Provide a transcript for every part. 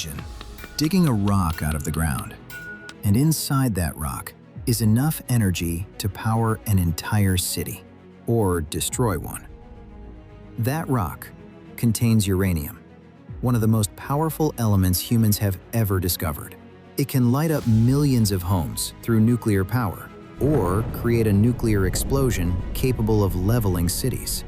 Imagine digging a rock out of the ground, and inside that rock is enough energy to power an entire city, or destroy one. That rock contains uranium, one of the most powerful elements humans have ever discovered. It can light up millions of homes through nuclear power, or create a nuclear explosion capable of leveling cities.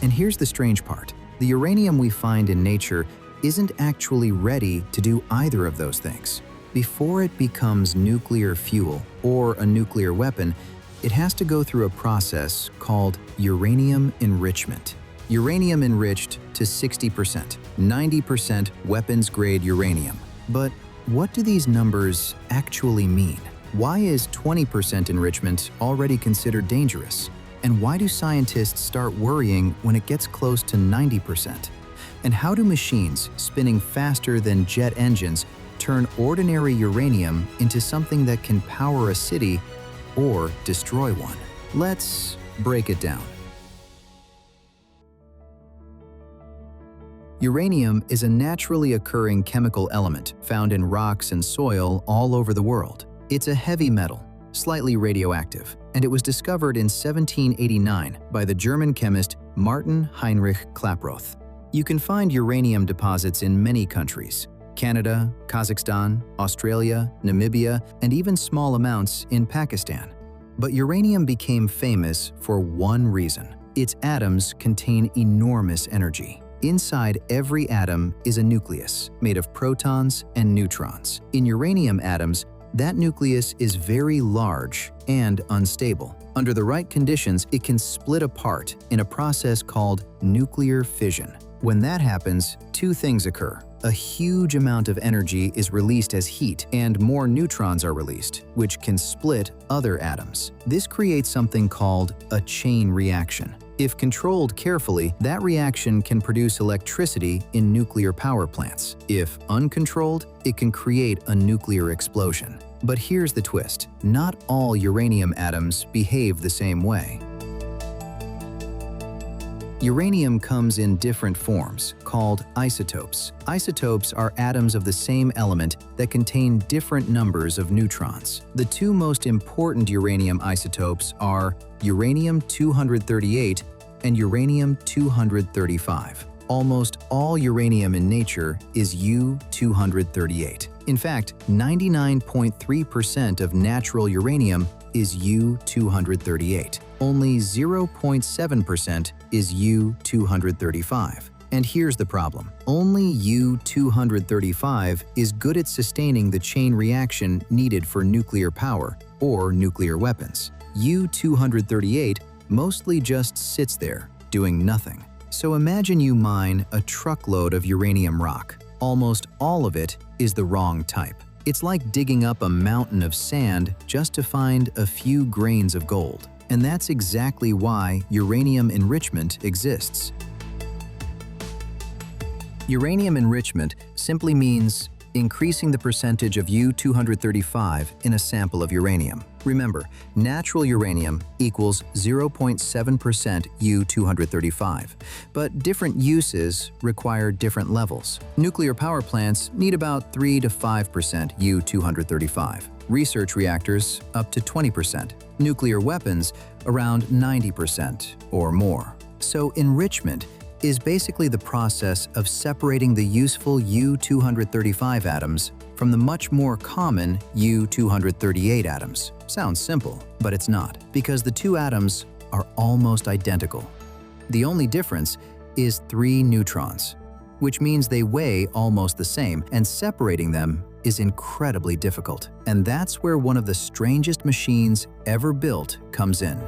And here's the strange part. The uranium we find in nature isn't actually ready to do either of those things. Before it becomes nuclear fuel or a nuclear weapon, it has to go through a process called uranium enrichment. Uranium enriched to 60%, 90% weapons-grade uranium. But what do these numbers actually mean? Why is 20% enrichment already considered dangerous? And why do scientists start worrying when it gets close to 90%? And how do machines spinning faster than jet engines turn ordinary uranium into something that can power a city or destroy one? Let's break it down. Uranium is a naturally occurring chemical element found in rocks and soil all over the world. It's a heavy metal, slightly radioactive, and it was discovered in 1789 by the German chemist Martin Heinrich Klaproth. You can find uranium deposits in many countries: Canada, Kazakhstan, Australia, Namibia, and even small amounts in Pakistan. But uranium became famous for one reason: its atoms contain enormous energy. Inside every atom is a nucleus made of protons and neutrons. In uranium atoms, that nucleus is very large and unstable. Under the right conditions, it can split apart in a process called nuclear fission. When that happens, two things occur. A huge amount of energy is released as heat, and more neutrons are released, which can split other atoms. This creates something called a chain reaction. If controlled carefully, that reaction can produce electricity in nuclear power plants. If uncontrolled, it can create a nuclear explosion. But here's the twist: not all uranium atoms behave the same way. Uranium comes in different forms, called isotopes. Isotopes are atoms of the same element that contain different numbers of neutrons. The two most important uranium isotopes are uranium-238 and uranium-235. Almost all uranium in nature is U-238. In fact, 99.3% of natural uranium is U-238. Only 0.7% is U-235. And here's the problem. Only U-235 is good at sustaining the chain reaction needed for nuclear power or nuclear weapons. U-238 mostly just sits there, doing nothing. So imagine you mine a truckload of uranium rock. Almost all of it is the wrong type. It's like digging up a mountain of sand just to find a few grains of gold. And that's exactly why uranium enrichment exists. Uranium enrichment simply means increasing the percentage of U-235 in a sample of uranium. Remember, natural uranium equals 0.7% U-235, but different uses require different levels. Nuclear power plants need about 3 to 5% U-235. Research reactors up to 20%. Nuclear weapons around 90% or more. So enrichment is basically the process of separating the useful U-235 atoms from the much more common U-238 atoms. Sounds simple, but it's not, because the two atoms are almost identical. The only difference is 3 neutrons, which means they weigh almost the same, and separating them is incredibly difficult. And that's where one of the strangest machines ever built comes in.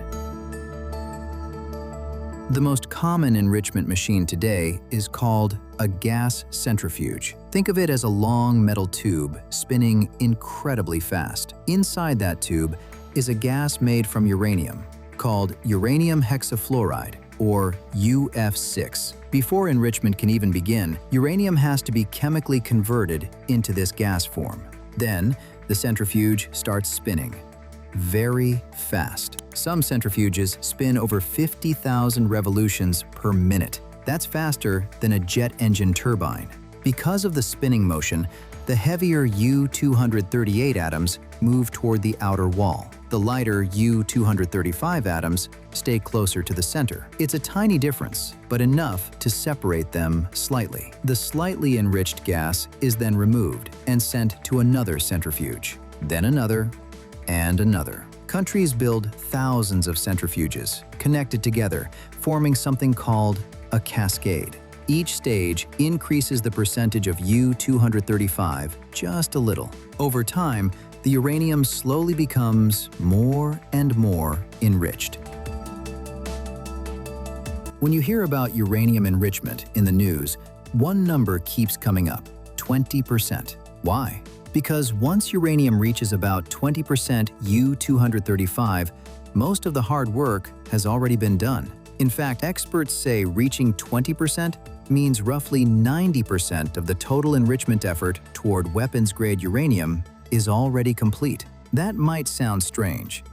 The most common enrichment machine today is called a gas centrifuge. Think of it as a long metal tube spinning incredibly fast. Inside that tube is a gas made from uranium called uranium hexafluoride, or UF6. Before enrichment can even begin, uranium has to be chemically converted into this gas form. Then, the centrifuge starts spinning very fast. Some centrifuges spin over 50,000 revolutions per minute. That's faster than a jet engine turbine. Because of the spinning motion, the heavier U-238 atoms move toward the outer wall. The lighter U-235 atoms stay closer to the center. It's a tiny difference, but enough to separate them slightly. The slightly enriched gas is then removed and sent to another centrifuge, then another, and another. Countries build thousands of centrifuges, connected together, forming something called a cascade. Each stage increases the percentage of U-235 just a little. Over time, the uranium slowly becomes more and more enriched. When you hear about uranium enrichment in the news, one number keeps coming up: 20%. Why? Because once uranium reaches about 20% U-235, most of the hard work has already been done. In fact, experts say reaching 20% means roughly 90% of the total enrichment effort toward weapons-grade uranium is already complete. That might sound strange,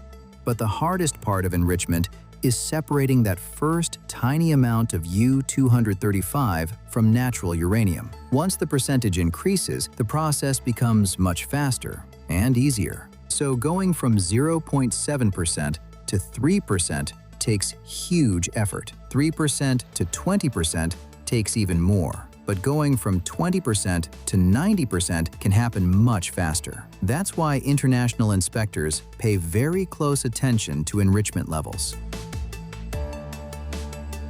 but the hardest part of enrichment is separating that first tiny amount of U-235 from natural uranium. Once the percentage increases, the process becomes much faster and easier. So going from 0.7% to 3% takes huge effort. 3% to 20% takes even more. But going from 20% to 90% can happen much faster. That's why international inspectors pay very close attention to enrichment levels.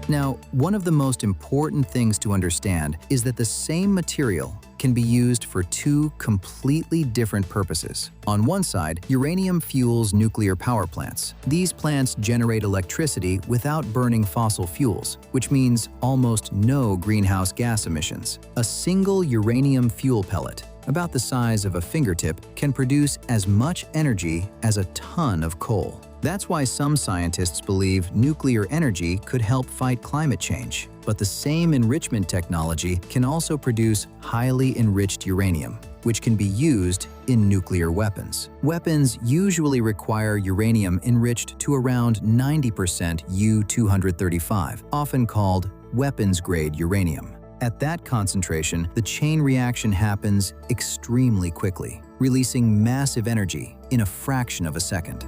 Now, one of the most important things to understand is that the same material can be used for two completely different purposes. On one side, uranium fuels nuclear power plants. These plants generate electricity without burning fossil fuels, which means almost no greenhouse gas emissions. A single uranium fuel pellet, about the size of a fingertip, can produce as much energy as a ton of coal. That's why some scientists believe nuclear energy could help fight climate change. But the same enrichment technology can also produce highly enriched uranium, which can be used in nuclear weapons. Weapons usually require uranium enriched to around 90% U-235, often called weapons-grade uranium. At that concentration, the chain reaction happens extremely quickly, releasing massive energy in a fraction of a second.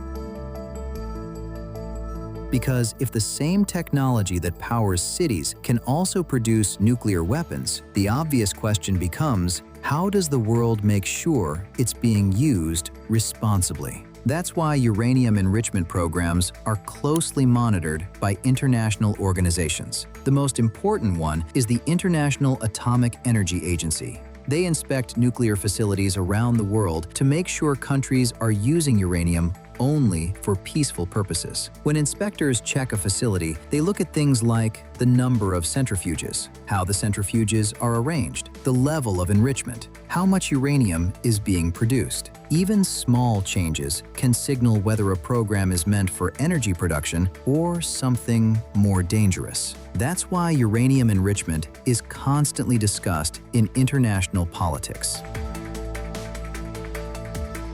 Because if the same technology that powers cities can also produce nuclear weapons, the obvious question becomes, how does the world make sure it's being used responsibly? That's why uranium enrichment programs are closely monitored by international organizations. The most important one is the International Atomic Energy Agency. They inspect nuclear facilities around the world to make sure countries are using uranium only for peaceful purposes. When inspectors check a facility, they look at things like the number of centrifuges, how the centrifuges are arranged, the level of enrichment, how much uranium is being produced. Even small changes can signal whether a program is meant for energy production or something more dangerous. That's why uranium enrichment is constantly discussed in international politics.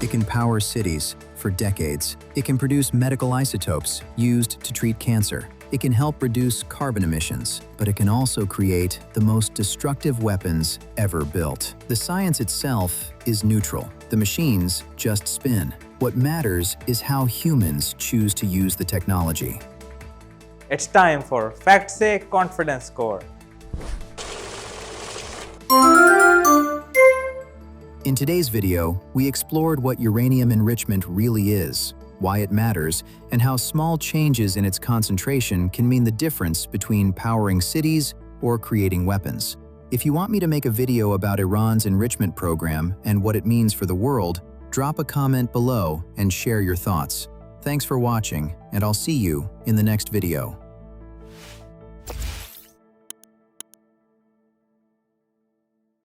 It can power cities for decades. It can produce medical isotopes used to treat cancer. It can help reduce carbon emissions, but it can also create the most destructive weapons ever built. The science itself is neutral. The machines just spin. What matters is how humans choose to use the technology. It's time for Fact-Say Confidence Score. In today's video, we explored what uranium enrichment really is, why it matters, and how small changes in its concentration can mean the difference between powering cities or creating weapons. If you want me to make a video about Iran's enrichment program and what it means for the world, drop a comment below and share your thoughts. Thanks for watching, and I'll see you in the next video.